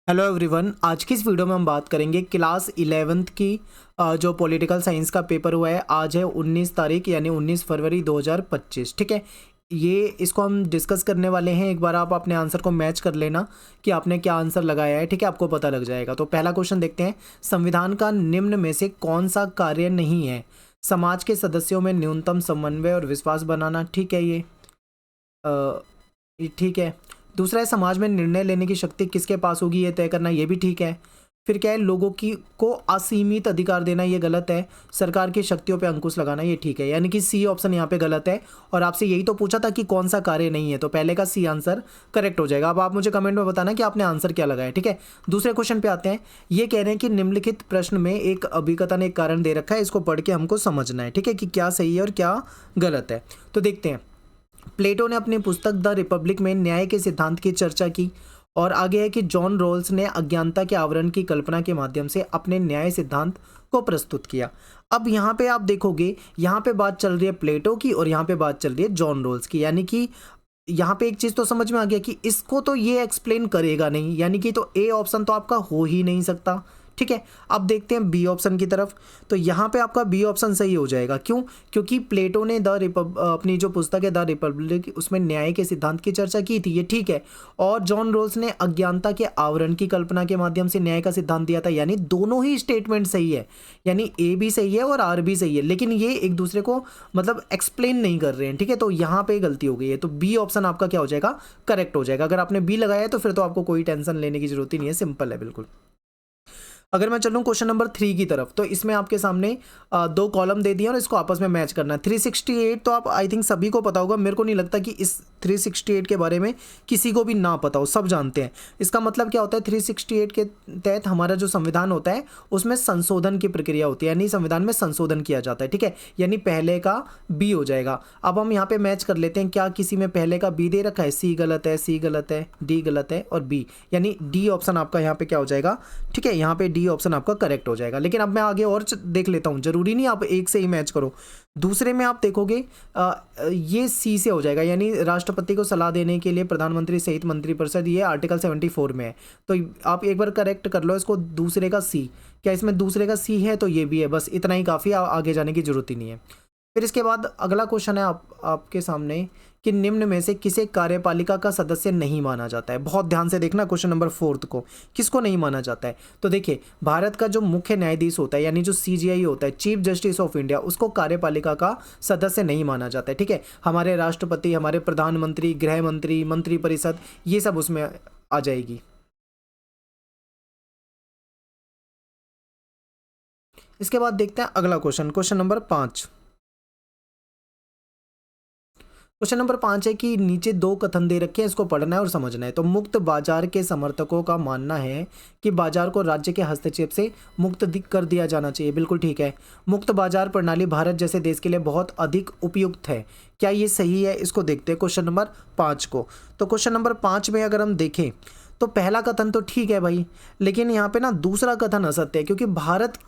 Hello everyone, आज की इस वीडियो में हम बात करेंगे क्लास 11th की जो पॉलिटिकल साइंस का पेपर हुआ है। आज है 19 तारीख यानी 19 फरवरी 2025। ठीक है, ये इसको हम डिस्कस करने वाले हैं। एक बार आप अपने आंसर को मैच कर लेना कि आपने क्या आंसर लगाया है। ठीक है, आपको पता लग जाएगा। तो पहला क्वेश्चन देखते हैं। संविधान का निम्न में से कौन सा कार्य नहीं है? समाज के सदस्यों में न्यूनतम समन्वय और विश्वास बनाना। ठीक है, ये ठीक है। दूसरा है, समाज में निर्णय लेने की शक्ति किसके पास होगी ये तय करना। ये भी ठीक है। फिर क्या है, लोगों की को असीमित अधिकार देना। ये गलत है। सरकार की शक्तियों पे अंकुश लगाना। ये ठीक है, यानी कि सी ऑप्शन यहाँ पे गलत है। और आपसे यही तो पूछा था कि कौन सा कार्य नहीं है, तो पहले का सी आंसर करेक्ट हो जाएगा। अब आप मुझे कमेंट में बताना कि आपने आंसर क्या लगाया। ठीक है, दूसरे क्वेश्चन पे आते हैं। ये कह रहे हैं कि निम्नलिखित प्रश्न में एक अभिकथन, एक कारण दे रखा है, इसको पढ़ के हमको समझना है। ठीक है, कि क्या सही है और क्या गलत है। तो देखते हैं। प्लेटो ने अपनी पुस्तक द रिपब्लिक में न्याय के सिद्धांत की चर्चा की। और आगे है कि जॉन रोल्स ने अज्ञानता के आवरण की कल्पना के माध्यम से अपने न्याय सिद्धांत को प्रस्तुत किया। अब यहाँ पे आप देखोगे, यहाँ पे बात चल रही है प्लेटो की और यहाँ पे बात चल रही है जॉन रोल्स की। यानी कि यहाँ पे एक चीज़ तो समझ में आ गया कि इसको तो ये एक्सप्लेन करेगा नहीं, यानी कि तो ए ऑप्शन तो आपका हो ही नहीं सकता। ठीक है, अब देखते हैं बी ऑप्शन की तरफ। तो यहाँ पे आपका बी ऑप्शन सही हो जाएगा। क्यों? क्योंकि प्लेटो ने अपनी जो पुस्तक है द रिपब्लिक, उसमें न्याय के सिद्धांत की चर्चा की थी। ये ठीक है। और जॉन रोल्स ने अज्ञानता के आवरण की कल्पना के माध्यम से न्याय का सिद्धांत दिया था। यानी दोनों ही स्टेटमेंट सही है, यानी ए भी सही है और आर भी सही है, लेकिन ये एक दूसरे को मतलब एक्सप्लेन नहीं कर रहे हैं। ठीक है, तो यहाँ पे गलती हो गई है। तो बी ऑप्शन आपका क्या हो जाएगा? करेक्ट हो जाएगा। अगर आपने बी लगाया है तो फिर तो आपको कोई टेंशन लेने की जरूरत ही नहीं है, सिंपल है बिल्कुल। अगर मैं चलूँ क्वेश्चन नंबर 3 की तरफ, तो इसमें आपके सामने दो कॉलम दे दिए और इसको आपस में मैच करना है। 368 तो आप आई थिंक सभी को पता होगा। मेरे को नहीं लगता कि इस 368 के बारे में किसी को भी ना पता हो, सब जानते हैं। इसका मतलब क्या होता है? 368 के तहत हमारा जो संविधान होता है उसमें संशोधन की प्रक्रिया होती है, यानी संविधान में संशोधन किया जाता है। ठीक है, यानी पहले का बी हो जाएगा। अब हम यहाँ पे मैच कर लेते हैं। क्या किसी में पहले का बी दे रखा है? सी गलत है, सी गलत है, डी गलत है और बी, यानी डी ऑप्शन आपका यहाँ पे क्या हो जाएगा? ठीक है, यहाँ पे डी ऑप्शन आपका करेक्ट हो जाएगा। लेकिन अब मैं आगे और देख लेता हूँ, जरूरी नहीं आप एक से ही मैच करो। दूसरे में आप देखोगे ये सी से हो जाएगा, यानी राष्ट्रपति को सलाह देने के लिए प्रधानमंत्री सहित मंत्रिपरिषद, ये आर्टिकल 74 में है। तो आप एक बार करेक्ट कर लो इसको। दूसरे का सी, क्या इसमें दूसरे का सी है? तो ये भी है, बस इतना ही काफ़ी, आगे जाने की जरूरत ही नहीं है। फिर इसके बाद अगला क्वेश्चन है आपके सामने कि निम्न में से किसे कार्यपालिका का सदस्य नहीं माना जाता है। बहुत ध्यान से देखना क्वेश्चन नंबर 4 को, किसको नहीं माना जाता है। तो देखिए, भारत का जो मुख्य न्यायाधीश होता है, यानी जो सीजीआई होता है, चीफ जस्टिस ऑफ इंडिया, उसको कार्यपालिका का सदस्य नहीं माना जाता है। ठीक है, हमारे राष्ट्रपति, हमारे प्रधानमंत्री, गृह मंत्री, मंत्रिपरिषद, ये सब उसमें आ जाएगी। इसके बाद देखते हैं अगला question, question number 5। Question number 5 है कि नीचे दो कथन दे रखे हैं, इसको पढ़ना है और समझना है। तो मुक्त बाजार के समर्थकों का मानना है कि बाजार को राज्य के हस्तक्षेप से मुक्त कर दिया जाना चाहिए। बिल्कुल ठीक है। मुक्त बाजार प्रणाली भारत जैसे देश के लिए बहुत अधिक उपयुक्त है। क्या ये सही है? इसको देखते हैं क्वेश्चन नंबर 5 को। तो क्वेश्चन नंबर 5 में अगर हम देखें तो पहला कथन तो ठीक है भाई, लेकिन यहाँ पे ना दूसरा कथन असत्य है, क्योंकि भारत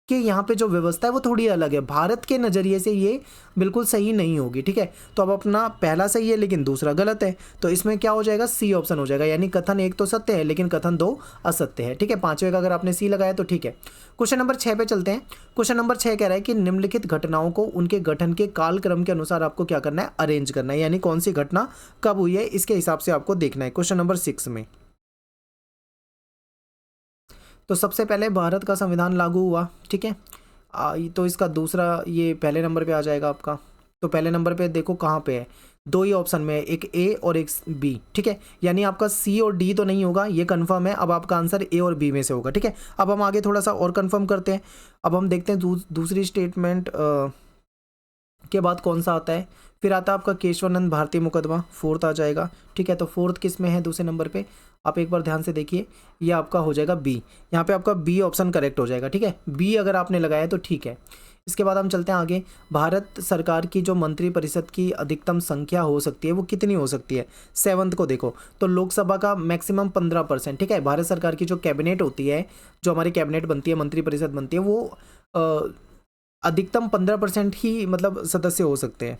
कि यहाँ पे जो व्यवस्था है वो थोड़ी अलग है। भारत के नज़रिए से ये बिल्कुल सही नहीं होगी। ठीक है, तो अब अपना पहला सही है लेकिन दूसरा गलत है, तो इसमें क्या हो जाएगा? सी ऑप्शन हो जाएगा। यानी कथन 1 तो सत्य है लेकिन कथन 2 असत्य है। ठीक है, पांचवें का अगर आपने सी लगाया तो ठीक है। क्वेश्चन नंबर 6 पे चलते हैं। क्वेश्चन नंबर 6 कह रहा है कि निम्नलिखित घटनाओं को उनके गठन के कालक्रम के अनुसार आपको क्या करना है? अरेंज करना है, यानी कौन सी घटना कब हुई है इसके हिसाब से आपको देखना है। क्वेश्चन नंबर 6 में तो सबसे पहले भारत का संविधान लागू हुआ। ठीक है, तो इसका दूसरा ये पहले नंबर पे आ जाएगा आपका। तो पहले नंबर पे देखो कहाँ पे है, दो ही ऑप्शन में है, एक ए और एक बी। ठीक है, यानी आपका सी और डी तो नहीं होगा, ये कंफर्म है। अब आपका आंसर ए और बी में से होगा। ठीक है, अब हम आगे थोड़ा सा और कंफर्म करते हैं। अब हम देखते हैं दूसरी स्टेटमेंट के बाद कौन सा आता है। फिर आता है आपका केशवानंद भारती मुकदमा, फोर्थ आ जाएगा। ठीक है, तो फोर्थ किस में है? दूसरे नंबर पे। आप एक बार ध्यान से देखिए, ये आपका हो जाएगा बी। यहाँ पे आपका बी ऑप्शन करेक्ट हो जाएगा। ठीक है, बी अगर आपने लगाया तो ठीक है। इसके बाद हम चलते हैं आगे। भारत सरकार की जो मंत्रिपरिषद की अधिकतम संख्या हो सकती है वो कितनी हो सकती है? 7th को देखो, तो लोकसभा का मैक्सिमम 15%। ठीक है, भारत सरकार की जो कैबिनेट होती है, जो हमारी कैबिनेट बनती है, मंत्रिपरिषद बनती है, वो अधिकतम 15% ही मतलब सदस्य हो सकते हैं।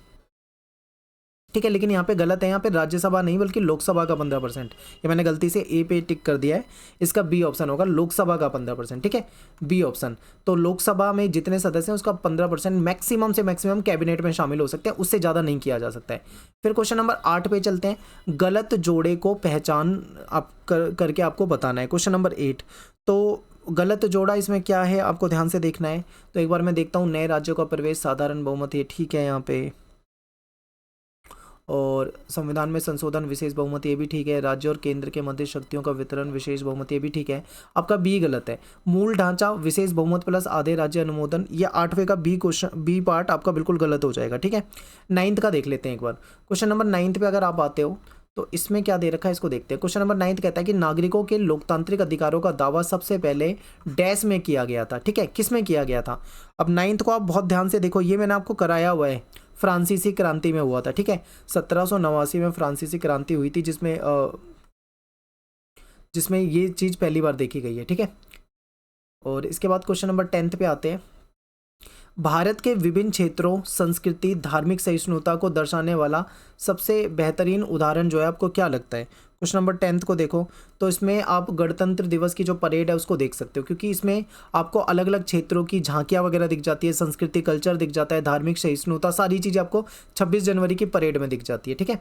ठीक है, लेकिन यहाँ पे गलत है, यहाँ पे राज्यसभा नहीं बल्कि लोकसभा का 15%। ये मैंने गलती से ए पे टिक कर दिया है, इसका बी ऑप्शन होगा, लोकसभा का 15%। ठीक है, बी ऑप्शन। तो लोकसभा में जितने सदस्य हैं उसका 15% मैक्सिमम से मैक्सिमम कैबिनेट में शामिल हो सकते हैं, उससे ज़्यादा नहीं किया जा सकता है। फिर क्वेश्चन नंबर 8 पे चलते हैं। गलत जोड़े को पहचान आप करके आपको बताना है। क्वेश्चन नंबर 8, तो गलत जोड़ा इसमें क्या है आपको ध्यान से देखना है। तो एक बार मैं देखता हूँ, नए राज्यों का प्रवेश, साधारण बहुमत, ये ठीक है यहाँ पे, और संविधान में संशोधन, विशेष बहुमत, ये भी ठीक है। राज्य और केंद्र के मध्य शक्तियों का वितरण, विशेष बहुमत, ये भी ठीक है। आपका बी गलत है। मूल ढांचा, विशेष बहुमत प्लस आधे राज्य अनुमोदन, ये 8वें का बी क्वेश्चन, बी पार्ट आपका बिल्कुल गलत हो जाएगा। ठीक है, 9th का देख लेते हैं एक बार। क्वेश्चन नंबर 9th पे अगर आप आते हो तो इसमें क्या दे रखा है इसको देखते हैं। क्वेश्चन नंबर 9th कहता है कि नागरिकों के लोकतांत्रिक अधिकारों का दावा सबसे पहले डैश में किया गया था। ठीक है, किस में किया गया था। अब 9th को आप बहुत ध्यान से देखो, ये मैंने आपको कराया हुआ है, फ्रांसीसी क्रांति में हुआ था। ठीक है, 1789 में फ्रांसीसी क्रांति हुई थी, जिसमें ये चीज़ पहली बार देखी गई है। ठीक है, और इसके बाद क्वेश्चन नंबर 10th पे आते हैं। भारत के विभिन्न क्षेत्रों, संस्कृति, धार्मिक सहिष्णुता को दर्शाने वाला सबसे बेहतरीन उदाहरण जो है आपको क्या लगता है। क्वेश्चन नंबर 10th को देखो, तो इसमें आप गणतंत्र दिवस की जो परेड है उसको देख सकते हो, क्योंकि इसमें आपको अलग अलग क्षेत्रों की झांकियाँ वगैरह दिख जाती है, संस्कृति, कल्चर दिख जाता है, धार्मिक सहिष्णुता, सारी चीज़ें आपको 26 जनवरी की परेड में दिख जाती है। ठीक है,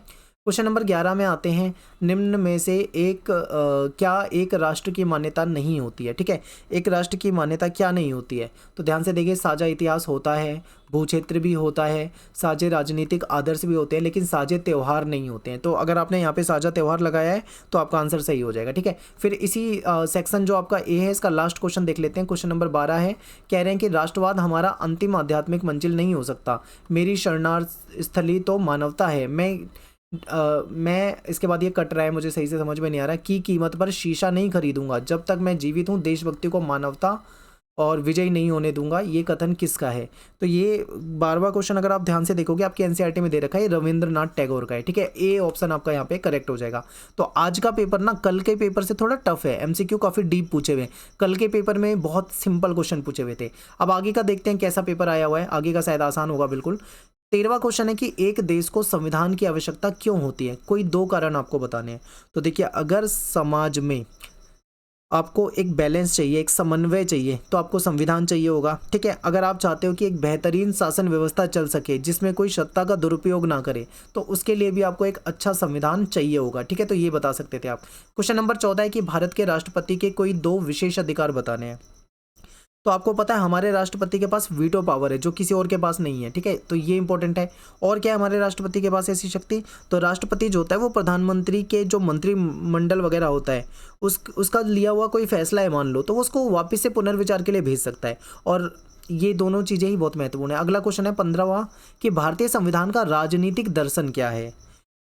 क्वेश्चन नंबर 11 में आते हैं। निम्न में से क्या एक राष्ट्र की मान्यता नहीं होती है। ठीक है, एक राष्ट्र की मान्यता क्या नहीं होती है, तो ध्यान से देखिए, साझा इतिहास होता है, भूक्षेत्र भी होता है, साझे राजनीतिक आदर्श भी होते हैं, लेकिन साझे त्यौहार नहीं होते हैं। तो अगर आपने यहाँ पे साझा त्यौहार लगाया है तो आपका आंसर सही हो जाएगा। ठीक है, फिर इसी सेक्शन जो आपका ए है, इसका लास्ट क्वेश्चन देख लेते हैं। क्वेश्चन नंबर 12 है, कह रहे हैं कि राष्ट्रवाद हमारा अंतिम आध्यात्मिक मंजिल नहीं हो सकता, मेरी शरणार्थ स्थली तो मानवता है। मैं इसके बाद ये कट रहा है, मुझे सही से समझ में नहीं आ रहा, की कीमत पर शीशा नहीं खरीदूंगा, जब तक मैं जीवित हूँ देशभक्ति को मानवता और विजयी नहीं होने दूंगा। ये कथन किसका है। तो ये 12वां क्वेश्चन अगर आप ध्यान से देखोगे आपके एनसीईआरटी में दे रखा है, रविंद्रनाथ टैगोर का है। ठीक है, ए ऑप्शन आपका यहाँ पे करेक्ट हो जाएगा। तो आज का पेपर ना कल के पेपर से थोड़ा टफ है, एमसीक्यू काफ़ी डीप पूछे हुए। कल के पेपर में बहुत सिंपल क्वेश्चन पूछे हुए थे। अब आगे का देखते हैं कैसा पेपर आया हुआ है, आगे का शायद आसान होगा बिल्कुल। 13वां क्वेश्चन है कि एक देश को संविधान की आवश्यकता क्यों होती है, कोई 2 कारण आपको बताने हैं। तो देखिए, अगर समाज में आपको एक बैलेंस चाहिए, एक समन्वय चाहिए, तो आपको संविधान चाहिए होगा। ठीक है, अगर आप चाहते हो कि एक बेहतरीन शासन व्यवस्था चल सके जिसमें कोई सत्ता का दुरुपयोग ना करे, तो उसके लिए भी आपको एक अच्छा संविधान चाहिए होगा। ठीक है, तो ये बता सकते थे आप। क्वेश्चन नंबर 14 है कि भारत के राष्ट्रपति के कोई 2 विशेष अधिकार बताने हैं। तो आपको पता है हमारे राष्ट्रपति के पास वीटो पावर है, जो किसी और के पास नहीं है। ठीक है, तो ये इंपॉर्टेंट है। और क्या है हमारे राष्ट्रपति के पास ऐसी शक्ति, तो राष्ट्रपति जो होता है वो प्रधानमंत्री के जो मंत्रिमंडल वगैरह होता है उसका लिया हुआ कोई फैसला है मान लो, तो वो उसको वापस से पुनर्विचार के लिए भेज सकता है। और ये दोनों चीज़ें ही बहुत महत्वपूर्ण है। अगला क्वेश्चन है 15वां कि भारतीय संविधान का राजनीतिक दर्शन क्या है।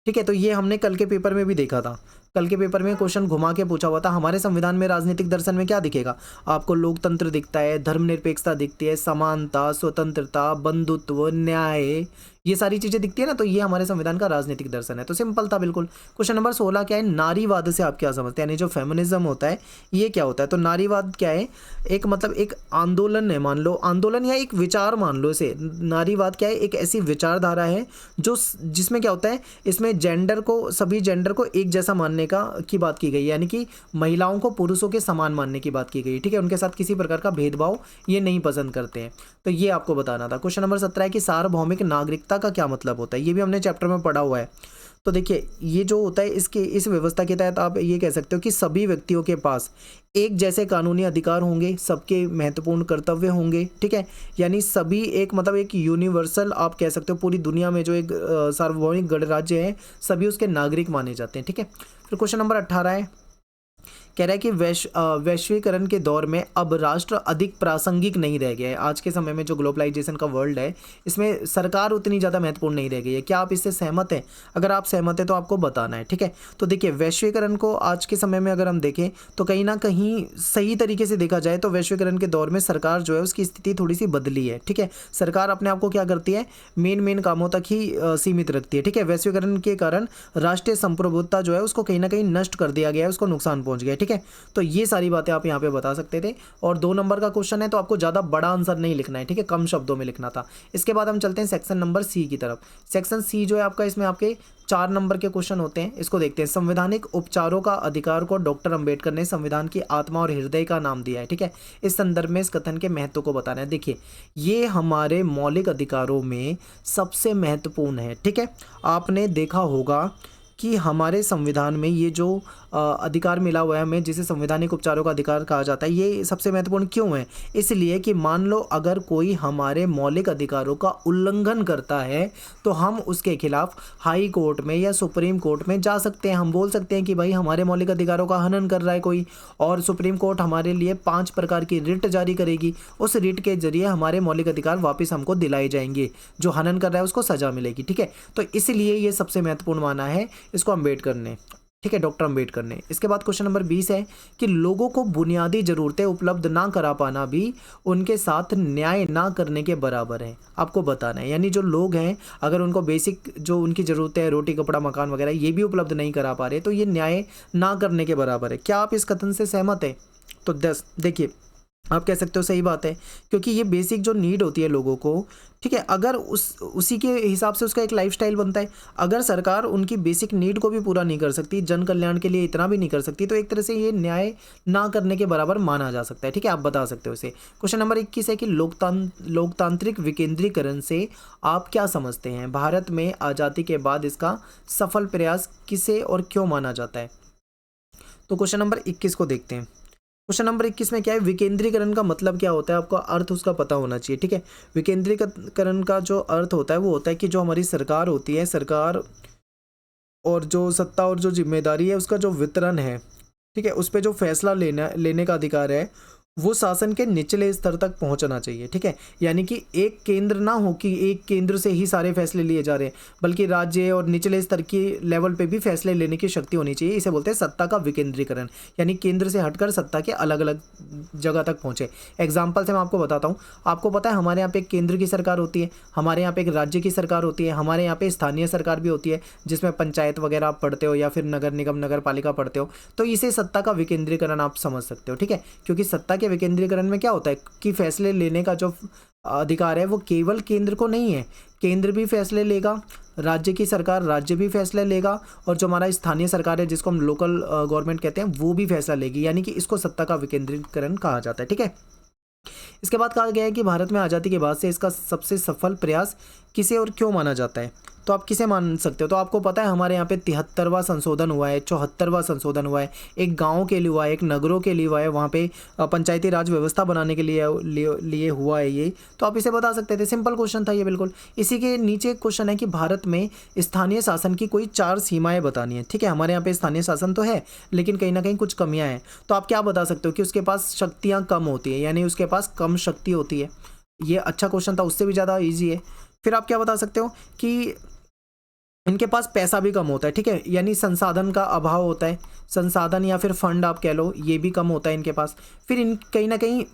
ठीक है, तो ये हमने कल के पेपर में भी देखा था। कल के पेपर में क्वेश्चन घुमा के पूछा हुआ था, हमारे संविधान में राजनीतिक दर्शन में क्या दिखेगा आपको। लोकतंत्र दिखता है, धर्मनिरपेक्षता दिखती है, समानता, स्वतंत्रता, बंधुत्व, न्याय, ये सारी चीज़ें दिखती है ना, तो ये हमारे संविधान का राजनीतिक दर्शन है। तो सिंपल था बिल्कुल। क्वेश्चन नंबर 16 क्या है, नारीवाद से आप क्या समझते हैं, यानी जो फेमिनिज्म होता है ये क्या होता है। तो नारीवाद क्या है, एक मतलब एक आंदोलन है, मान लो आंदोलन या एक विचार मान लो इसे। नारीवाद क्या है, एक ऐसी विचारधारा है जो जिसमें क्या होता है, इसमें जेंडर को, सभी जेंडर को एक जैसा मानने की बात की गई, यानी कि महिलाओं को पुरुषों के समान मानने की बात की गई। ठीक है, उनके साथ किसी प्रकार का भेदभाव ये नहीं पसंद करते हैं। तो ये आपको बताना था। क्वेश्चन नंबर 17 है कि सार्वभौमिक नागरिकता का क्या मतलब होता है, ये भी हमने चैप्टर में पढ़ा हुआ है। तो देखिए, ये जो होता है इस व्यवस्था के तहत आप ये कह सकते हो कि सभी व्यक्तियों के पास एक जैसे कानूनी अधिकार होंगे, सबके महत्वपूर्ण कर्तव्य होंगे। ठीक है, यानी सभी एक मतलब एक यूनिवर्सल आप कह सकते हो, पूरी दुनिया में जो एक सार्वभौमिक गणराज्य है सभी उसके नागरिक माने जाते हैं। ठीक है, फिर क्वेश्चन नंबर 18 है, कह रहा है कि वैश्वीकरण के दौर में अब राष्ट्र अधिक प्रासंगिक नहीं रह गया है। आज के समय में जो ग्लोबलाइजेशन का वर्ल्ड है इसमें सरकार उतनी ज़्यादा महत्वपूर्ण नहीं रह गई है। क्या आप इससे सहमत हैं? अगर आप सहमत हैं तो आपको बताना है। ठीक है, तो देखिए, वैश्वीकरण को आज के समय में अगर हम देखें तो कहीं ना कहीं सही तरीके से देखा जाए तो वैश्वीकरण के दौर में सरकार जो है उसकी स्थिति थोड़ी सी बदली है। ठीक है, सरकार अपने आप को क्या करती है, मेन कामों तक ही सीमित रखती है। ठीक है, वैश्वीकरण के कारण राष्ट्रीय संप्रभुत्ता जो है उसको कहीं ना कहीं नष्ट कर दिया गया है, उसको नुकसान पहुंच गया है। ठीक है। तो ये सारी बातें आप यहाँ पे बता सकते थे। और 2 नंबर का क्वेश्चन है तो आपको ज़्यादा बड़ा आंसर नहीं लिखना है, ठीक है, कम शब्दों में लिखना था। इसके बाद हम चलते हैं सेक्शन नंबर सी की तरफ। सेक्शन सी जो है आपका, इसमें आपके 4 नंबर के क्वेश्चन होते हैं। इसको देखते हैं। संवैधानिक उपचारों का अधिकार को डॉक्टर अंबेडकर ने संविधान की आत्मा और हृदय का नाम दिया है, ठीक है। इस संदर्भ में इस कथन के महत्व को बताना है। देखिए, ये हमारे मौलिक अधिकारों में सबसे महत्वपूर्ण है, ठीक है। आपने देखा होगा कि हमारे संविधान में ये जो अधिकार मिला हुआ है हमें, जिसे संवैधानिक उपचारों का अधिकार कहा जाता है, ये सबसे महत्वपूर्ण क्यों है? इसलिए कि मान लो अगर कोई हमारे मौलिक अधिकारों का उल्लंघन करता है तो हम उसके खिलाफ हाई कोर्ट में या सुप्रीम कोर्ट में जा सकते हैं। हम बोल सकते हैं कि भाई हमारे मौलिक अधिकारों का हनन कर रहा है कोई, और सुप्रीम कोर्ट हमारे लिए 5 प्रकार की रिट जारी करेगी। उस रिट के जरिए हमारे मौलिक अधिकार वापस हमको दिलाए जाएंगे। जो हनन कर रहा है उसको सजा मिलेगी, ठीक है। तो इसलिए ये सबसे महत्वपूर्ण माना है इसको अम्बेडकर ने, ठीक है, डॉक्टर अम्बेडकर ने। इसके बाद क्वेश्चन नंबर 20 है कि लोगों को बुनियादी जरूरतें उपलब्ध ना करा पाना भी उनके साथ न्याय ना करने के बराबर है। आपको बताना है, यानी जो लोग हैं अगर उनको बेसिक जो उनकी ज़रूरतें हैं, रोटी कपड़ा मकान वगैरह, ये भी उपलब्ध नहीं करा पा रहे, तो ये न्याय ना करने के बराबर है। क्या आप इस कथन से सहमत हैं? तो 10 देखिए, आप कह सकते हो सही बात है, क्योंकि ये बेसिक जो नीड होती है लोगों को, ठीक है, अगर उसी के हिसाब से उसका एक लाइफस्टाइल बनता है। अगर सरकार उनकी बेसिक नीड को भी पूरा नहीं कर सकती, जन कल्याण के लिए इतना भी नहीं कर सकती, तो एक तरह से ये न्याय ना करने के बराबर माना जा सकता है, ठीक है। आप बता सकते हो इसे। क्वेश्चन नंबर 21 है कि लोकतांत्रिक विकेंद्रीकरण से आप क्या समझते हैं? भारत में आज़ादी के बाद इसका सफल प्रयास किसे और क्यों माना जाता है? तो क्वेश्चन नंबर 21 को देखते हैं। क्वेश्चन नंबर 21 में क्या है? विकेंद्रीकरण का मतलब क्या होता है? आपको अर्थ उसका पता होना चाहिए, ठीक है। विकेंद्रीकरण का जो अर्थ होता है वो होता है कि जो हमारी सरकार होती है, सरकार और जो सत्ता और जो जिम्मेदारी है उसका जो वितरण है, ठीक है, उस पर जो फैसला लेने का अधिकार है वो शासन के निचले स्तर तक पहुंचना चाहिए, ठीक है। यानी कि एक केंद्र ना हो कि एक केंद्र से ही सारे फैसले लिए जा रहे हैं, बल्कि राज्य और निचले स्तर की लेवल पे भी फैसले लेने की शक्ति होनी चाहिए। इसे बोलते हैं सत्ता का विकेंद्रीकरण, यानी केंद्र से हटकर सत्ता के अलग अलग जगह तक पहुंचे। एग्जाम्पल से मैं आपको बताता हूँ। आपको पता है हमारे यहाँ पे एक केंद्र की सरकार होती है, हमारे यहाँ पे एक राज्य की सरकार होती है, हमारे यहाँ पे स्थानीय सरकार भी होती है, जिसमें पंचायत वगैरह आप पढ़ते हो या फिर नगर निगम नगर पालिका पढ़ते हो। तो इसे सत्ता का विकेंद्रीकरण आप समझ सकते हो, ठीक है। क्योंकि सत्ता के विकेंद्रीकरण में क्या होता है कि फैसले लेने का जो अधिकार है वो केवल केंद्र को नहीं है, केंद्र भी फैसले लेगा, राज्य की सरकार राज्य भी फैसला लेगा, और जो हमारा स्थानीय सरकार है जिसको हम लोकल गवर्नमेंट कहते हैं वो भी फैसला लेगी। यानी कि इसको सत्ता का विकेंद्रीकरण कहा जाता है, ठीक है। इसके बाद कहा गया है कि भारत में आज़ादी के बाद से इसका सबसे सफल प्रयास किसे और क्यों माना जाता है? तो आप किसे मान सकते हो? तो आपको पता है हमारे यहाँ पे 73वां संशोधन हुआ है, 74वां संशोधन हुआ है, एक गाँव के लिए हुआ है, एक नगरों के लिए हुआ है, वहाँ पे पंचायती राज व्यवस्था बनाने के लिए हुआ है ये। तो आप इसे बता सकते थे, सिंपल क्वेश्चन था ये बिल्कुल। इसी के नीचे क्वेश्चन है कि भारत में स्थानीय शासन की कोई 4 सीमाएँ बतानी है, ठीक है। हमारे यहाँ पे स्थानीय शासन तो है, लेकिन कहीं ना कहीं कुछ कमियाँ हैं। तो आप क्या बता सकते हो कि उसके पास शक्तियाँ कम होती है, यानी उसके पास कम शक्ति होती है। ये अच्छा क्वेश्चन था, उससे भी ज़्यादा ईजी है। फिर आप क्या बता सकते हो कि इनके पास पैसा भी कम होता है, ठीक है, यानी संसाधन का अभाव होता है, संसाधन या फिर फंड आप कह लो, ये भी कम होता है इनके पास। फिर इन कहीं ना कहीं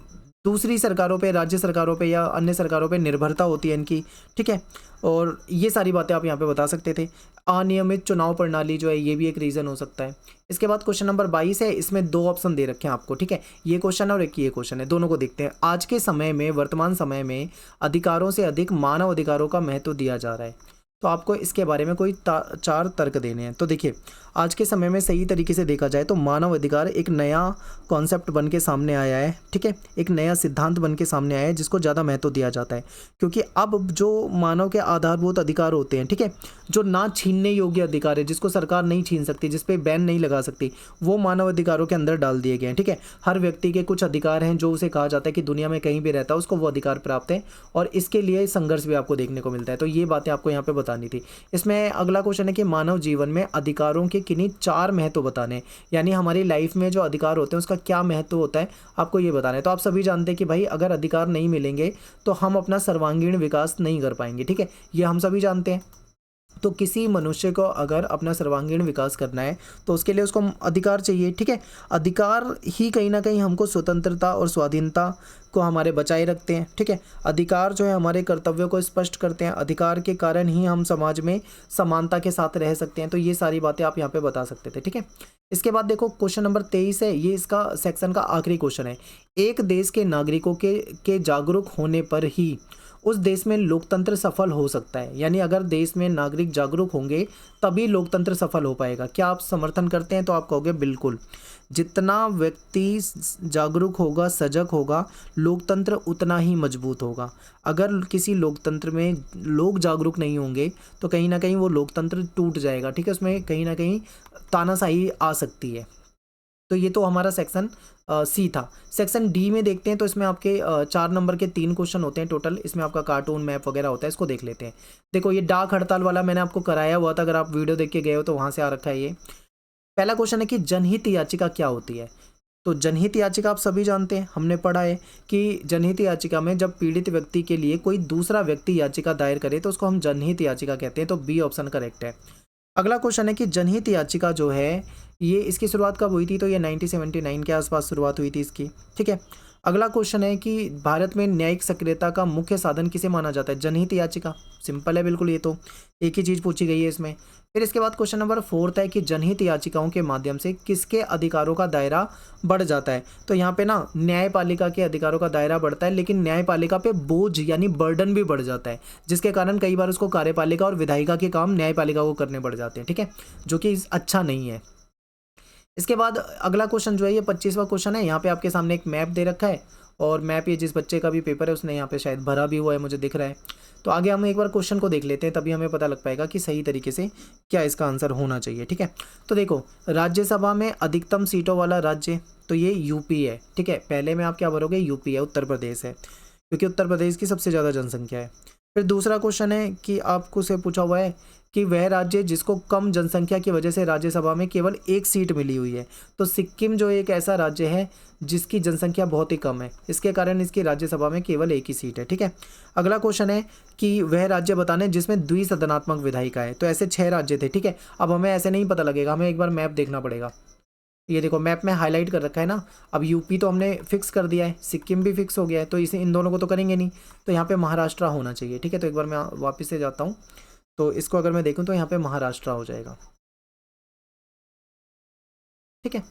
दूसरी सरकारों पे, राज्य सरकारों पे या अन्य सरकारों पे निर्भरता होती है इनकी, ठीक है। और ये सारी बातें आप यहाँ पे बता सकते थे। अनियमित चुनाव प्रणाली जो है ये भी एक रीज़न हो सकता है। इसके बाद क्वेश्चन नंबर 22 है, इसमें 2 ऑप्शन दे रखे हैं आपको, ठीक है। ये क्वेश्चन है और एक ये क्वेश्चन है, दोनों को देखते हैं। आज के समय में, वर्तमान समय में अधिकारों से अधिक मानव अधिकारों का महत्व दिया जा रहा है। तो आपको इसके बारे में कोई 4 तर्क देने हैं। तो देखिए, आज के समय में सही तरीके से देखा जाए तो मानव अधिकार एक नया कॉन्सेप्ट बन के सामने आया है, ठीक है, एक नया सिद्धांत बन के सामने आया है जिसको ज़्यादा महत्व दिया जाता है। क्योंकि अब जो मानव के आधारभूत अधिकार होते हैं, ठीक है, जो ना छीनने योग्य अधिकार है, जिसको सरकार नहीं छीन सकती, जिस पे बैन नहीं लगा सकती, वो मानव अधिकारों के अंदर डाल दिए गए हैं, ठीक है। हर व्यक्ति के कुछ अधिकार हैं जो उसे कहा जाता है कि दुनिया में कहीं भी रहता है उसको वो अधिकार प्राप्त है, और इसके लिए संघर्ष भी आपको देखने को मिलता है। तो ये बातें आपको यहाँ पे बतानी थी। इसमें अगला क्वेश्चन है कि मानव जीवन में अधिकारों के किन्हीं 4 महत्व बताने, यानी हमारी लाइफ में जो अधिकार होते हैं उसका क्या महत्व होता है आपको ये बताना है। तो आप सभी जानते हैं कि भाई अगर अधिकार नहीं मिलेंगे तो हम अपना सर्वांगीण विकास नहीं कर पाएंगे, ठीक है, ये हम सभी जानते हैं। तो किसी मनुष्य को अगर अपना सर्वांगीण विकास करना है तो उसके लिए उसको अधिकार चाहिए, ठीक है। अधिकार ही कहीं ना कहीं हमको स्वतंत्रता और स्वाधीनता को हमारे बचाए रखते हैं, ठीक है। अधिकार जो है हमारे कर्तव्यों को स्पष्ट करते हैं, अधिकार के कारण ही हम समाज में समानता के साथ रह सकते हैं। तो ये सारी बातें आप यहाँ पे बता सकते थे, ठीक है। इसके बाद देखो क्वेश्चन नंबर 23 है, ये इसका सेक्शन का आखिरी क्वेश्चन है। एक देश के नागरिकों के जागरूक होने पर ही उस देश में लोकतंत्र सफल हो सकता है। यानी अगर देश में नागरिक जागरूक होंगे तभी लोकतंत्र सफल हो पाएगा। क्या आप समर्थन करते हैं? तो आप कहोगे बिल्कुल। जितना व्यक्ति जागरूक होगा, सजग होगा, लोकतंत्र उतना ही मजबूत होगा। अगर किसी लोकतंत्र में लोग जागरूक नहीं होंगे तो कहीं ना कहीं वो लोकतंत्र टूट जाएगा, ठीक है। उसमें कहीं ना कहीं तानाशाही आ सकती है। तो ये तो हमारा सेक्शन सी था। सेक्शन डी में देखते हैं तो इसमें आपके 4 नंबर के 3 क्वेश्चन होते हैं टोटल। इसमें आपका कार्टून मैप वगैरह होता है, इसको देख लेते हैं। देखो ये डाक हड़ताल वाला मैंने आपको कराया हुआ था, अगर आप वीडियो देख के गए हो तो वहाँ से आ रखा है ये। पहला क्वेश्चन है कि जनहित याचिका क्या होती है। तो जनहित याचिका आप सभी जानते हैं, हमने पढ़ा है कि जनहित याचिका में जब पीड़ित व्यक्ति के लिए कोई दूसरा व्यक्ति याचिका दायर करे तो उसको हम जनहित याचिका कहते हैं। तो बी ऑप्शन करेक्ट है। अगला क्वेश्चन है कि जनहित याचिका जो है ये इसकी शुरुआत कब हुई थी। तो ये 1979 के आसपास शुरुआत हुई थी इसकी, ठीक है। अगला क्वेश्चन है कि भारत में न्यायिक सक्रियता का मुख्य साधन किसे माना जाता है। जनहित याचिका, सिंपल है बिल्कुल, ये तो एक ही चीज़ पूछी गई है इसमें। फिर इसके बाद क्वेश्चन नंबर 4 है कि जनहित याचिकाओं के माध्यम से किसके अधिकारों का दायरा बढ़ जाता है। तो यहाँ पे ना न्यायपालिका के अधिकारों का दायरा बढ़ता है, लेकिन न्यायपालिका पे बोझ यानी बर्डन भी बढ़ जाता है, जिसके कारण कई बार उसको कार्यपालिका और विधायिका के काम न्यायपालिका को करने पड़ जाते हैं, ठीक है, जो कि अच्छा नहीं है। इसके बाद अगला क्वेश्चन जो है ये 25वां क्वेश्चन है। यहाँ पे आपके सामने एक मैप दे रखा है और मैप ये जिस बच्चे का भी पेपर है उसने यहाँ पे शायद भरा भी हुआ है, मुझे दिख रहा है। तो आगे हम एक बार क्वेश्चन को देख लेते हैं, तभी हमें पता लग पाएगा कि सही तरीके से क्या इसका आंसर होना चाहिए, ठीक है। तो देखो राज्यसभा में अधिकतम सीटों वाला राज्य तो ये यूपी है, ठीक है। पहले में आप क्या भरोगे, यूपी है, उत्तर प्रदेश है, क्योंकि उत्तर प्रदेश की सबसे ज़्यादा जनसंख्या है। फिर दूसरा क्वेश्चन है कि आपको से पूछा हुआ है कि वह राज्य जिसको कम जनसंख्या की वजह से राज्यसभा में केवल एक सीट मिली हुई है। तो सिक्किम जो एक ऐसा राज्य है जिसकी जनसंख्या बहुत ही कम है, इसके कारण इसकी राज्यसभा में केवल एक ही सीट है, ठीक है। अगला क्वेश्चन है कि वह राज्य बताने जिसमें द्विसदनात्मक विधायिका है। तो ऐसे 6 राज्य थे, ठीक है। अब हमें ऐसे नहीं पता लगेगा, हमें एक बार मैप देखना पड़ेगा। ये देखो मैप में हाईलाइट कर रखा है ना। अब यूपी तो हमने फिक्स कर दिया है, सिक्किम भी फिक्स हो गया है, तो इसे इन दोनों को तो करेंगे नहीं, तो यहाँ पे महाराष्ट्र होना चाहिए, ठीक है। तो एक बार मैं वापस से जाता हूँ, तो इसको अगर मैं देखूँ तो यहाँ पे महाराष्ट्र हो जाएगा, ठीक है।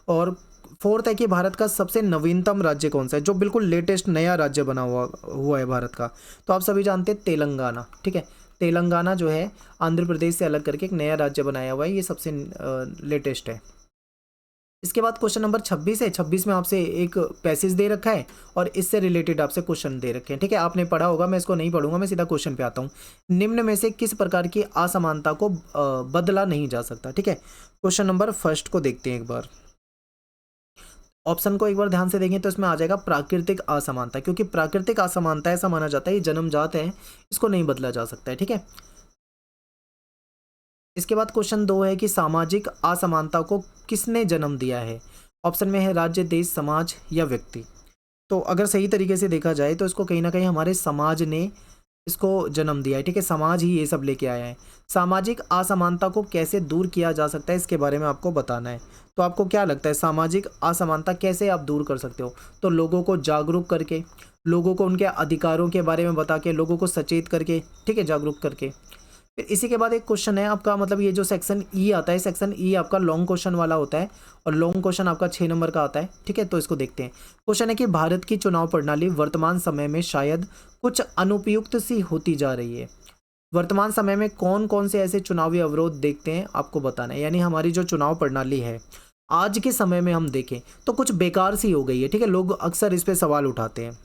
और 4th है कि भारत का सबसे नवीनतम राज्य कौन सा है, जो बिल्कुल लेटेस्ट नया राज्य बना हुआ है भारत का। तो आप सभी जानते हैं तेलंगाना, ठीक है। तेलंगाना जो है आंध्र प्रदेश से अलग करके एक नया राज्य बनाया हुआ है, ये सबसे लेटेस्ट है। इसके बाद क्वेश्चन नंबर 26 है। 26 में आपसे एक पैसेज दे रखा है और इससे रिलेटेड आपसे क्वेश्चन दे रखे हैं, ठीक है। आपने पढ़ा होगा, मैं इसको नहीं पढ़ूंगा, मैं सीधा क्वेश्चन पे आता हूँ। निम्न में से किस प्रकार की असमानता को बदला नहीं जा सकता, ठीक है। क्वेश्चन नंबर फर्स्ट को देखते हैं एक बार। ऑप्शन को एक बार ध्यान से देखें तो इसमें आ जाएगा प्राकृतिक असमानता, क्योंकि प्राकृतिक असमानता ऐसा माना जाता है ये जन्मजात है, इसको नहीं बदला जा सकता है, ठीक है। इसके बाद क्वेश्चन 2 है कि सामाजिक असमानता को किसने जन्म दिया है। ऑप्शन में है राज्य, देश, समाज या व्यक्ति। तो अगर सही तरीके से देखा जाए तो इसको कहीं ना कहीं हमारे समाज ने इसको जन्म दिया है, ठीक है। समाज ही ये सब लेके आया है। सामाजिक असमानता को कैसे दूर किया जा सकता है इसके बारे में आपको बताना है। तो आपको क्या लगता है सामाजिक असमानता कैसे आप दूर कर सकते हो। तो लोगों को जागरूक करके, लोगों को उनके अधिकारों के बारे में बता के, लोगों को सचेत करके, ठीक है, जागरूक करके। फिर इसी के बाद एक क्वेश्चन है आपका, मतलब ये जो सेक्शन ई आता है, सेक्शन ई आपका लॉन्ग क्वेश्चन वाला होता है और लॉन्ग क्वेश्चन आपका 6 नंबर का आता है, ठीक है। तो इसको देखते हैं। क्वेश्चन है कि भारत की चुनाव प्रणाली वर्तमान समय में शायद कुछ अनुपयुक्त सी होती जा रही है। वर्तमान समय में कौन कौन से ऐसे चुनावी अवरोध देखते हैं आपको बताना है। यानी हमारी जो चुनाव प्रणाली है आज के समय में हम देखें तो कुछ बेकार सी हो गई है, ठीक है। लोग अक्सर इस पर सवाल उठाते हैं,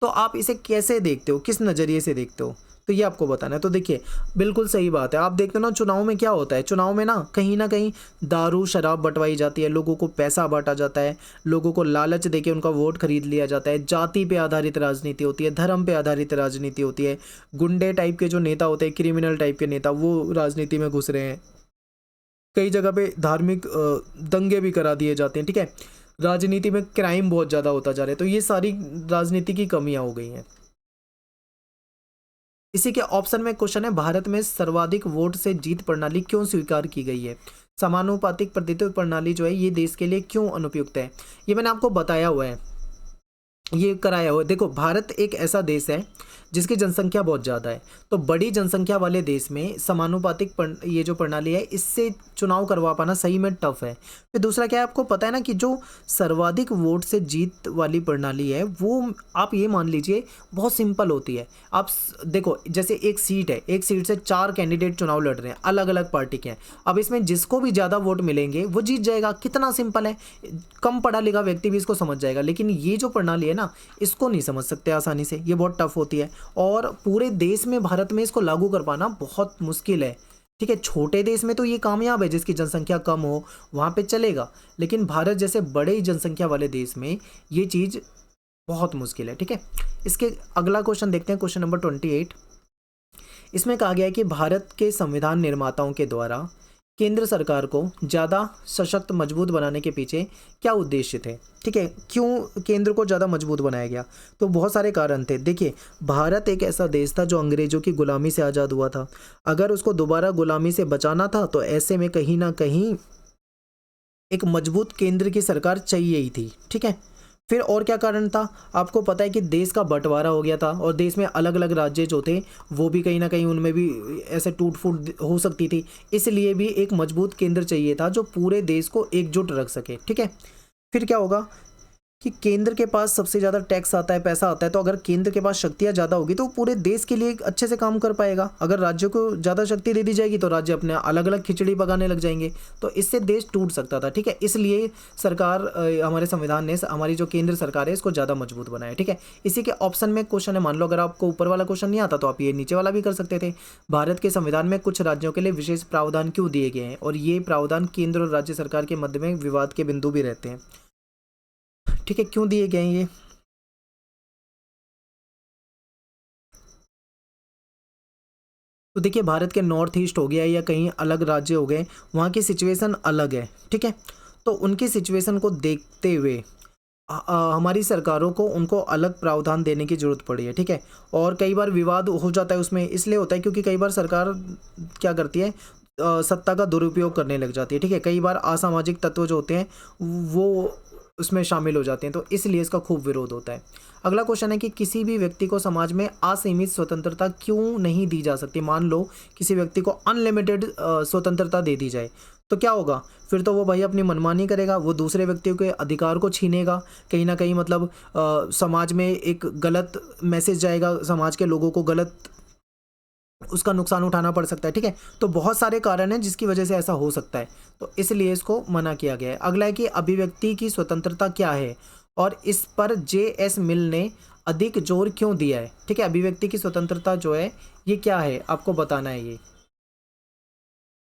तो आप इसे कैसे देखते हो, किस नज़रिए से देखते हो, तो ये आपको बताना है। तो देखिए बिल्कुल सही बात है। आप देखते हो ना चुनाव में क्या होता है, चुनाव में ना कहीं दारू शराब बंटवाई जाती है, लोगों को पैसा बांटा जाता है, लोगों को लालच देके उनका वोट खरीद लिया जाता है, जाति पे आधारित राजनीति होती है, धर्म पे आधारित राजनीति होती है, गुंडे टाइप के जो नेता होते हैं, क्रिमिनल टाइप के नेता, वो राजनीति में घुस रहे हैं, कई जगह पे धार्मिक दंगे भी करा दिए जाते हैं, ठीक है। राजनीति में क्राइम बहुत ज़्यादा होता जा रहा है। तो ये सारी राजनीति की कमियाँ हो गई हैं। इसी के ऑप्शन में क्वेश्चन है, भारत में सर्वाधिक वोट से जीत प्रणाली क्यों स्वीकार की गई है? समानुपातिक प्रतिनिधित्व प्रणाली जो है ये देश के लिए क्यों अनुपयुक्त है? ये मैंने आपको बताया हुआ है, ये कराया हुआ है। देखो, भारत एक ऐसा देश है जिसकी जनसंख्या बहुत ज़्यादा है, तो बड़ी जनसंख्या वाले देश में समानुपातिक ये जो प्रणाली है इससे चुनाव करवा पाना सही में टफ है। फिर दूसरा क्या है, आपको पता है ना कि जो सर्वाधिक वोट से जीत वाली प्रणाली है वो आप ये मान लीजिए बहुत सिंपल होती है। आप देखो, जैसे एक सीट है, एक सीट से 4 कैंडिडेट चुनाव लड़ रहे हैं, अलग अलग पार्टी के हैं। अब इसमें जिसको भी ज़्यादा वोट मिलेंगे वो जीत जाएगा। कितना सिंपल है, कम पढ़ा लिखा व्यक्ति भी इसको समझ जाएगा। लेकिन ये जो प्रणाली है ना, इसको नहीं समझ सकते आसानी से, ये बहुत टफ होती है और पूरे देश में, भारत में इसको लागू कर पाना बहुत मुश्किल है। ठीक है, छोटे देश में तो ये कामयाब है, जिसकी जनसंख्या कम हो वहाँ पे चलेगा, लेकिन भारत जैसे बड़े जनसंख्या वाले देश में ये चीज़ बहुत मुश्किल है। ठीक है, इसके अगला क्वेश्चन देखते हैं, क्वेश्चन नंबर 28। इसमें कहा गया है कि भारत के संविधान निर्माताओं के द्वारा केंद्र सरकार को ज़्यादा सशक्त मजबूत बनाने के पीछे क्या उद्देश्य थे? ठीक है, क्यों केंद्र को ज़्यादा मजबूत बनाया गया? तो बहुत सारे कारण थे। देखिए, भारत एक ऐसा देश था जो अंग्रेज़ों की गुलामी से आज़ाद हुआ था। अगर उसको दोबारा गुलामी से बचाना था तो ऐसे में कहीं ना कहीं एक मजबूत केंद्र की सरकार चाहिए ही थी। ठीक है, फिर और क्या कारण था? आपको पता है कि देश का बंटवारा हो गया था और देश में अलग अलग राज्य जो थे वो भी कहीं ना कहीं उनमें भी ऐसे टूट फूट हो सकती थी, इसलिए भी एक मजबूत केंद्र चाहिए था जो पूरे देश को एकजुट रख सके। ठीक है, फिर क्या होगा कि केंद्र के पास सबसे ज़्यादा टैक्स आता है, पैसा आता है, तो अगर केंद्र के पास शक्तियाँ ज़्यादा होगी तो पूरे देश के लिए अच्छे से काम कर पाएगा। अगर राज्यों को ज़्यादा शक्ति दे दी जाएगी तो राज्य अपने अलग अलग खिचड़ी पकाने लग जाएंगे, तो इससे देश टूट सकता था। ठीक है, इसलिए सरकार हमारे संविधान ने हमारी जो केंद्र सरकार है इसको ज़्यादा मजबूत बनाया। ठीक है, इसी के ऑप्शन में क्वेश्चन है, मान लो अगर आपको ऊपर वाला क्वेश्चन नहीं आता तो आप ये नीचे वाला भी कर सकते थे। भारत के संविधान में कुछ राज्यों के लिए विशेष प्रावधान क्यों दिए गए हैं, और ये प्रावधान केंद्र और राज्य सरकार के मध्य में विवाद के बिंदु भी रहते हैं। ठीक है, क्यों दिए गए हैं ये? तो देखिए, भारत के नॉर्थ ईस्ट हो गया या कहीं अलग राज्य हो गए, वहाँ की सिचुएशन अलग है। ठीक है, तो उनकी सिचुएशन को देखते हुए हमारी सरकारों को उनको अलग प्रावधान देने की ज़रूरत पड़ी है। ठीक है, और कई बार विवाद हो जाता है उसमें, इसलिए होता है क्योंकि कई बार सरकार क्या करती है, सत्ता का दुरुपयोग करने लग जाती है। ठीक है, कई बार असामाजिक तत्व जो होते हैं वो उसमें शामिल हो जाते हैं, तो इसलिए इसका खूब विरोध होता है। अगला क्वेश्चन है कि किसी भी व्यक्ति को समाज में असीमित स्वतंत्रता क्यों नहीं दी जा सकती? मान लो किसी व्यक्ति को अनलिमिटेड स्वतंत्रता दे दी जाए तो क्या होगा? फिर तो वो भाई अपनी मनमानी करेगा, वो दूसरे व्यक्तियों के अधिकार को छीनेगा, कहीं ना कहीं मतलब समाज में एक गलत मैसेज जाएगा, समाज के लोगों को गलत उसका नुकसान उठाना पड़ सकता है। ठीक है, तो बहुत सारे कारण हैं जिसकी वजह से ऐसा हो सकता है, तो इसलिए इसको मना किया गया है। अगला है कि अभिव्यक्ति की स्वतंत्रता क्या है और इस पर जे.एस. मिल ने अधिक जोर क्यों दिया है? ठीक है, अभिव्यक्ति की स्वतंत्रता जो है ये क्या है, आपको बताना है। ये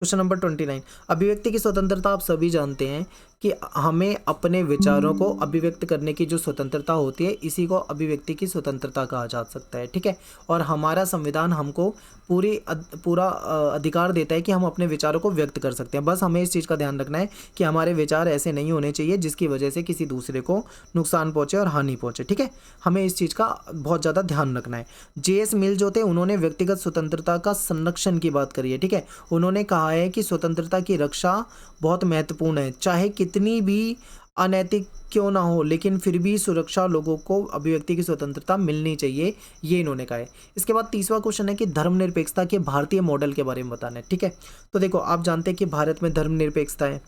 क्वेश्चन नंबर 29। अभिव्यक्ति की स्वतंत्रता आप सभी जानते हैं कि हमें अपने विचारों को अभिव्यक्त करने की जो स्वतंत्रता होती है इसी को अभिव्यक्ति की स्वतंत्रता कहा जा सकता है। ठीक है, और हमारा संविधान हमको पूरा अधिकार देता है कि हम अपने विचारों को व्यक्त कर सकते हैं। बस हमें इस चीज़ का ध्यान रखना है कि हमारे विचार ऐसे नहीं होने चाहिए जिसकी वजह से किसी दूसरे को नुकसान पहुँचे और हानि पहुँचे। ठीक है, हमें इस चीज़ का बहुत ज़्यादा ध्यान रखना है। जे.एस. मिल जो थे उन्होंने व्यक्तिगत स्वतंत्रता का संरक्षण की बात करी है। ठीक है, उन्होंने कहा है कि स्वतंत्रता की रक्षा बहुत महत्वपूर्ण है, चाहे कितनी भी अनैतिक क्यों ना हो, लेकिन फिर भी सुरक्षा लोगों को अभिव्यक्ति की स्वतंत्रता मिलनी चाहिए, ये इन्होंने कहा है। इसके बाद तीसरा क्वेश्चन है कि धर्मनिरपेक्षता के भारतीय मॉडल के बारे में बताना है। ठीक है, तो देखो आप जानते हैं कि भारत में धर्मनिरपेक्षता है,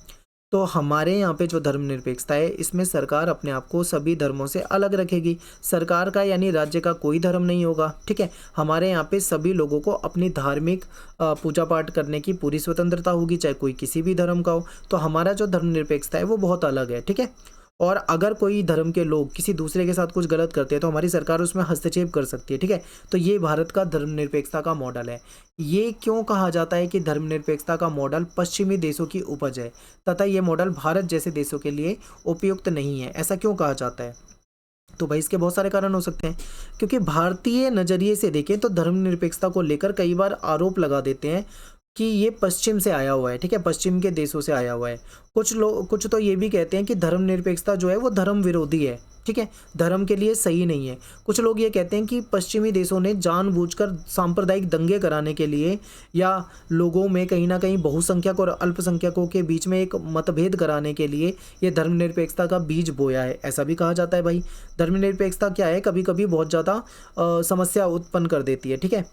तो हमारे यहाँ पे जो धर्मनिरपेक्षता है इसमें सरकार अपने आप को सभी धर्मों से अलग रखेगी। सरकार का यानी राज्य का कोई धर्म नहीं होगा। ठीक है, हमारे यहाँ पे सभी लोगों को अपनी धार्मिक पूजा पाठ करने की पूरी स्वतंत्रता होगी, चाहे कोई किसी भी धर्म का हो। तो हमारा जो धर्मनिरपेक्षता है वो बहुत अलग है। ठीक है, और अगर कोई धर्म के लोग किसी दूसरे के साथ कुछ गलत करते हैं तो हमारी सरकार उसमें हस्तक्षेप कर सकती है। ठीक है, तो ये भारत का धर्मनिरपेक्षता का मॉडल है। ये क्यों कहा जाता है कि धर्मनिरपेक्षता का मॉडल पश्चिमी देशों की उपज है तथा ये मॉडल भारत जैसे देशों के लिए उपयुक्त नहीं है? ऐसा क्यों कहा जाता है? तो भाई इसके बहुत सारे कारण हो सकते हैं, क्योंकि भारतीय नज़रिए से देखें तो धर्मनिरपेक्षता को लेकर कई बार आरोप लगा देते हैं कि ये पश्चिम से आया हुआ है, ठीक है, पश्चिम के देशों से आया हुआ है। कुछ तो ये भी कहते हैं कि धर्मनिरपेक्षता जो है वो धर्म विरोधी है, ठीक है, धर्म के लिए सही नहीं है। कुछ लोग ये कहते हैं कि पश्चिमी देशों ने जानबूझकर सांप्रदायिक दंगे कराने के लिए या लोगों में कहीं ना कहीं बहुसंख्यक और अल्पसंख्यकों के बीच में एक मतभेद कराने के लिए ये धर्मनिरपेक्षता का बीज बोया है, ऐसा भी कहा जाता है भाई। धर्मनिरपेक्षता क्या है, कभी कभी बहुत ज़्यादा समस्या उत्पन्न कर देती है, ठीक है,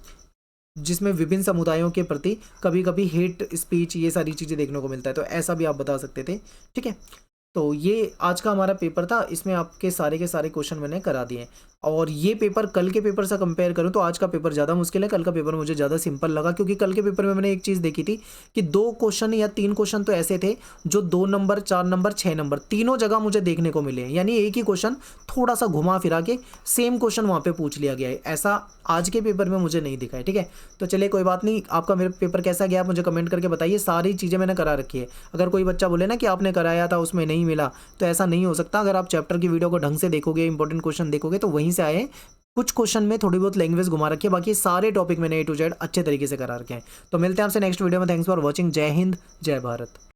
जिसमें विभिन्न समुदायों के प्रति कभी कभी हेट स्पीच ये सारी चीज़ें देखने को मिलता है, तो ऐसा भी आप बता सकते थे, ठीक है। तो ये आज का हमारा पेपर था, इसमें आपके सारे के सारे क्वेश्चन मैंने करा दिए। और ये पेपर कल के पेपर से कंपेयर करूँ तो आज का पेपर ज़्यादा मुश्किल है, कल का पेपर मुझे ज़्यादा सिंपल लगा, क्योंकि कल के पेपर में मैंने एक चीज़ देखी थी कि 2 क्वेश्चन या 3 क्वेश्चन तो ऐसे थे जो 2 नंबर, 4 नंबर, 6 नंबर तीनों जगह मुझे देखने को मिले हैं, यानी एक ही क्वेश्चन थोड़ा सा घुमा फिरा के सेम क्वेश्चन वहाँ पे पूछ लिया गया है, ऐसा आज के पेपर में मुझे नहीं दिखा है, ठीक है। तो चलिए कोई बात नहीं, आपका मेरे पेपर कैसा गया आप मुझे कमेंट करके बताइए, सारी चीज़ें मैंने करा रखी है। अगर कोई बच्चा बोले ना कि आपने कराया था उसमें नहीं मिला, तो ऐसा नहीं हो सकता। अगर आप चैप्टर की वीडियो को ढंग से देखोगे, इंपॉर्टेंट क्वेश्चन देखोगे, तो वहीं से आए। कुछ क्वेश्चन में थोड़ी बहुत लैंग्वेज घुमा रखी है, बाकी सारे टॉपिक मैंने A to Z अच्छे तरीके से करा रखे हैं। तो मिलते हैं आपसे नेक्स्ट वीडियो में। Thanks for watching. जय हिंद, जय भारत।